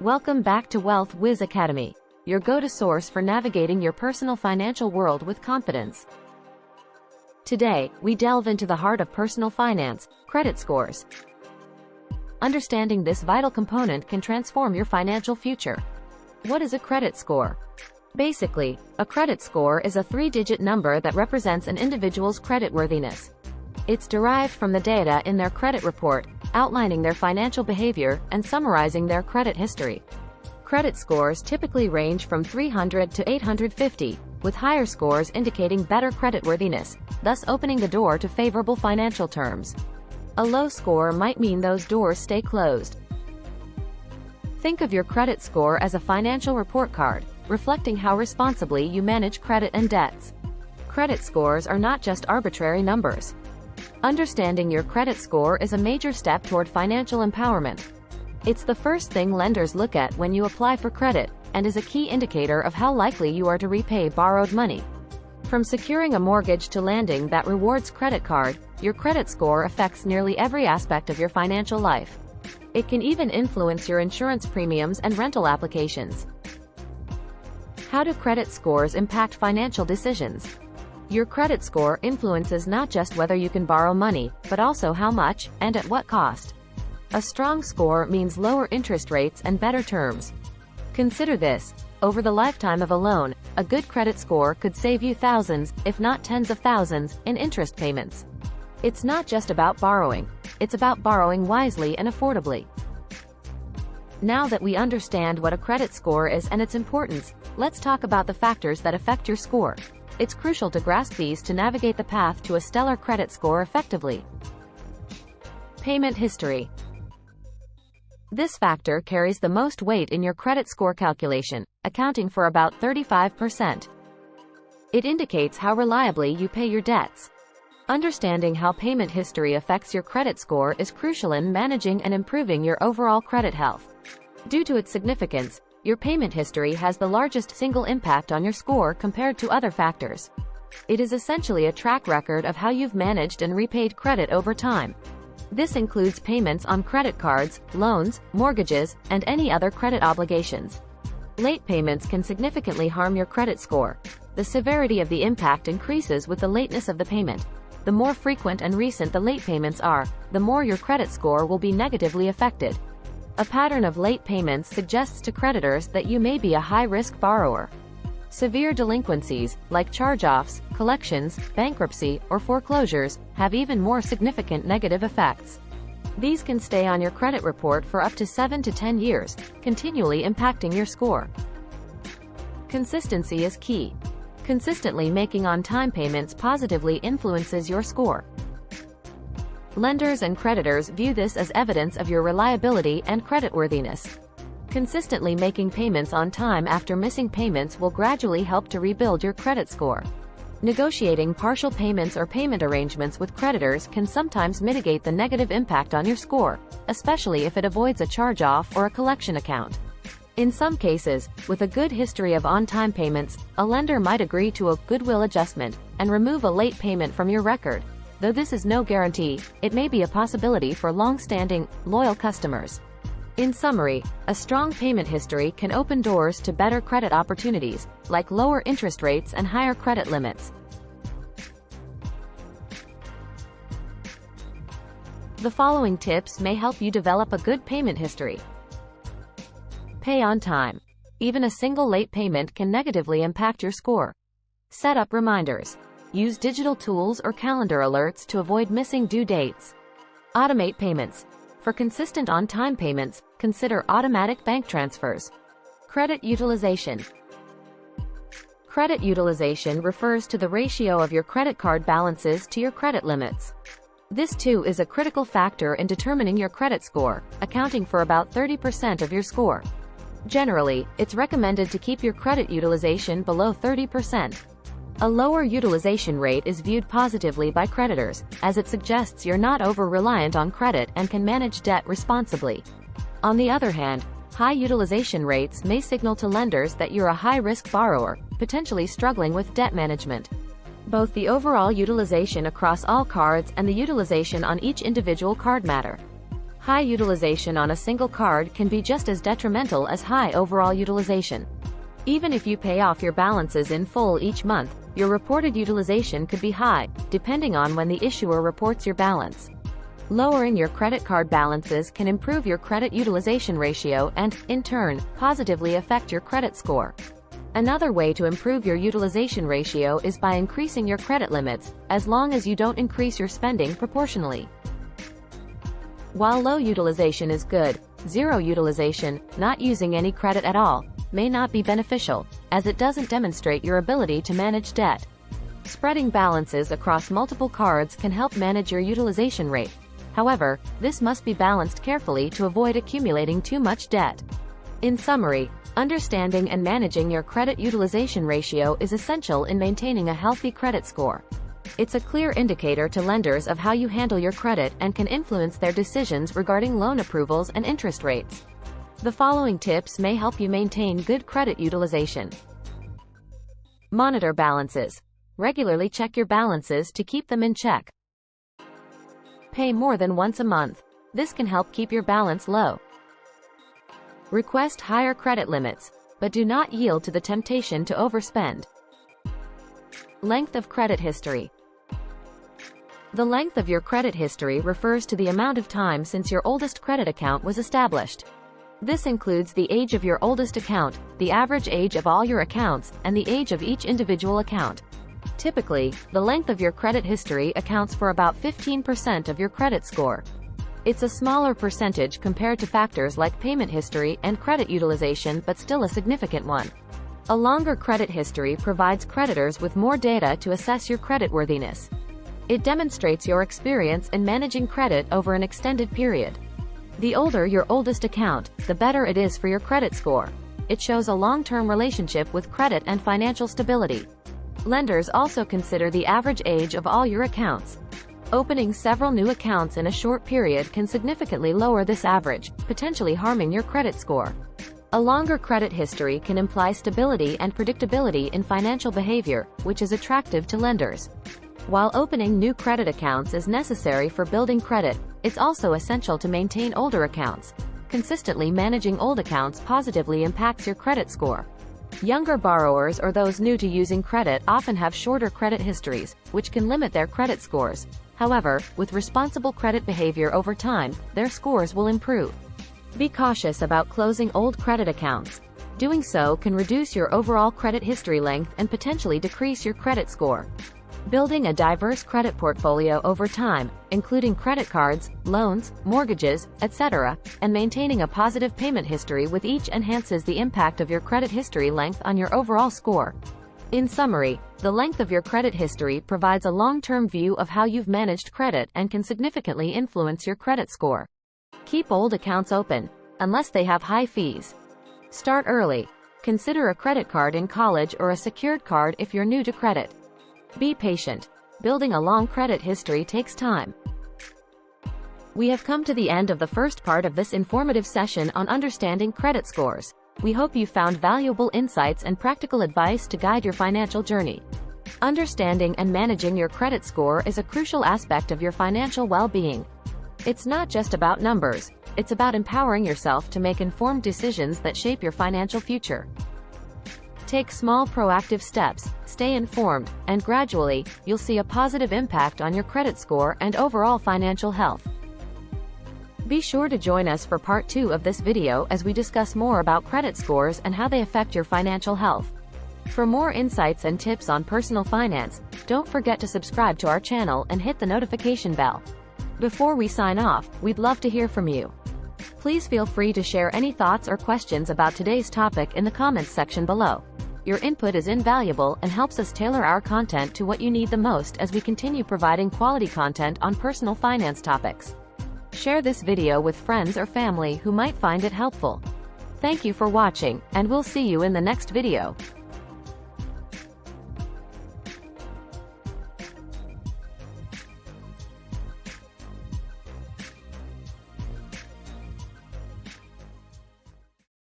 Welcome back to Wealth Wiz Academy, your go-to source for navigating your personal financial world with confidence. Today, we delve into the heart of personal finance, credit scores. Understanding this vital component can transform your financial future. What is a credit score? Basically, a credit score is a three-digit number that represents an individual's creditworthiness. It's derived from the data in their credit report, outlining their financial behavior and summarizing their credit history. Credit scores typically range from 300 to 850, with higher scores indicating better creditworthiness, thus opening the door to favorable financial terms. A low score might mean those doors stay closed. Think of your credit score as a financial report card, reflecting how responsibly you manage credit and debts. Credit scores are not just arbitrary numbers. Understanding your credit score is a major step toward financial empowerment. It's the first thing lenders look at when you apply for credit, and is a key indicator of how likely you are to repay borrowed money. From securing a mortgage to landing that rewards credit card, your credit score affects nearly every aspect of your financial life. It can even influence your insurance premiums and rental applications. How do credit scores impact financial decisions? Your credit score influences not just whether you can borrow money, but also how much, and at what cost. A strong score means lower interest rates and better terms. Consider this: over the lifetime of a loan, a good credit score could save you thousands, if not tens of thousands, in interest payments. It's not just about borrowing. It's about borrowing wisely and affordably. Now that we understand what a credit score is and its importance, let's talk about the factors that affect your score. It's crucial to grasp these to navigate the path to a stellar credit score effectively. Payment history. This factor carries the most weight in your credit score calculation, accounting for about 35%. It indicates how reliably you pay your debts. Understanding how payment history affects your credit score is crucial in managing and improving your overall credit health. Due to its significance, your payment history has the largest single impact on your score compared to other factors. It is essentially a track record of how you've managed and repaid credit over time. This includes payments on credit cards, loans, mortgages, and any other credit obligations. Late payments can significantly harm your credit score. The severity of the impact increases with the lateness of the payment. The more frequent and recent the late payments are, the more your credit score will be negatively affected. A pattern of late payments suggests to creditors that you may be a high-risk borrower. Severe delinquencies, like charge-offs, collections, bankruptcy, or foreclosures, have even more significant negative effects. These can stay on your credit report for up to 7 to 10 years, continually impacting your score. Consistency is key. Consistently making on-time payments positively influences your score. Lenders and creditors view this as evidence of your reliability and creditworthiness. Consistently making payments on time after missing payments will gradually help to rebuild your credit score. Negotiating partial payments or payment arrangements with creditors can sometimes mitigate the negative impact on your score, especially if it avoids a charge-off or a collection account. In some cases, with a good history of on-time payments, a lender might agree to a goodwill adjustment and remove a late payment from your record. Though this is no guarantee, it may be a possibility for long-standing, loyal customers. In summary, a strong payment history can open doors to better credit opportunities, like lower interest rates and higher credit limits. The following tips may help you develop a good payment history. Pay on time. Even a single late payment can negatively impact your score. Set up reminders. Use digital tools or calendar alerts to avoid missing due dates. Automate payments. For consistent on-time payments, consider automatic bank transfers. Credit utilization. Credit utilization refers to the ratio of your credit card balances to your credit limits. This too is a critical factor in determining your credit score, accounting for about 30% of your score. Generally, it's recommended to keep your credit utilization below 30%. A lower utilization rate is viewed positively by creditors, as it suggests you're not over-reliant on credit and can manage debt responsibly. On the other hand, high utilization rates may signal to lenders that you're a high-risk borrower, potentially struggling with debt management. Both the overall utilization across all cards and the utilization on each individual card matter. High utilization on a single card can be just as detrimental as high overall utilization. Even if you pay off your balances in full each month, your reported utilization could be high, depending on when the issuer reports your balance. Lowering your credit card balances can improve your credit utilization ratio and, in turn, positively affect your credit score. Another way to improve your utilization ratio is by increasing your credit limits, as long as you don't increase your spending proportionally. While low utilization is good, zero utilization, not using any credit at all, may not be beneficial, as it doesn't demonstrate your ability to manage debt. Spreading balances across multiple cards can help manage your utilization rate. However, this must be balanced carefully to avoid accumulating too much debt. In summary, understanding and managing your credit utilization ratio is essential in maintaining a healthy credit score. It's a clear indicator to lenders of how you handle your credit and can influence their decisions regarding loan approvals and interest rates. The following tips may help you maintain good credit utilization. Monitor balances. Regularly check your balances to keep them in check. Pay more than once a month. This can help keep your balance low. Request higher credit limits, but do not yield to the temptation to overspend. Length of credit history. The length of your credit history refers to the amount of time since your oldest credit account was established. This includes the age of your oldest account, the average age of all your accounts, and the age of each individual account. Typically, the length of your credit history accounts for about 15% of your credit score. It's a smaller percentage compared to factors like payment history and credit utilization, but still a significant one. A longer credit history provides creditors with more data to assess your creditworthiness. It demonstrates your experience in managing credit over an extended period. The older your oldest account, the better it is for your credit score. It shows a long-term relationship with credit and financial stability. Lenders also consider the average age of all your accounts. Opening several new accounts in a short period can significantly lower this average, potentially harming your credit score. A longer credit history can imply stability and predictability in financial behavior, which is attractive to lenders. While opening new credit accounts is necessary for building credit, it's also essential to maintain older accounts. Consistently managing old accounts positively impacts your credit score. Younger borrowers or those new to using credit often have shorter credit histories, which can limit their credit scores. However, with responsible credit behavior over time, their scores will improve. Be cautious about closing old credit accounts. Doing so can reduce your overall credit history length and potentially decrease your credit score. Building a diverse credit portfolio over time, including credit cards, loans, mortgages, etc., and maintaining a positive payment history with each enhances the impact of your credit history length on your overall score. In summary, the length of your credit history provides a long-term view of how you've managed credit and can significantly influence your credit score. Keep old accounts open, unless they have high fees. Start early. Consider a credit card in college or a secured card if you're new to credit. Be patient. Building a long credit history takes time. We have come to the end of the first part of this informative session on understanding credit scores. We hope you found valuable insights and practical advice to guide your financial journey. Understanding and managing your credit score is a crucial aspect of your financial well-being. It's not just about numbers, it's about empowering yourself to make informed decisions that shape your financial future. Take small proactive steps, stay informed, and gradually, you'll see a positive impact on your credit score and overall financial health. Be sure to join us for part 2 of this video as we discuss more about credit scores and how they affect your financial health. For more insights and tips on personal finance, don't forget to subscribe to our channel and hit the notification bell. Before we sign off, we'd love to hear from you. Please feel free to share any thoughts or questions about today's topic in the comments section below. Your input is invaluable and helps us tailor our content to what you need the most as we continue providing quality content on personal finance topics. Share this video with friends or family who might find it helpful. Thank you for watching, and we'll see you in the next video.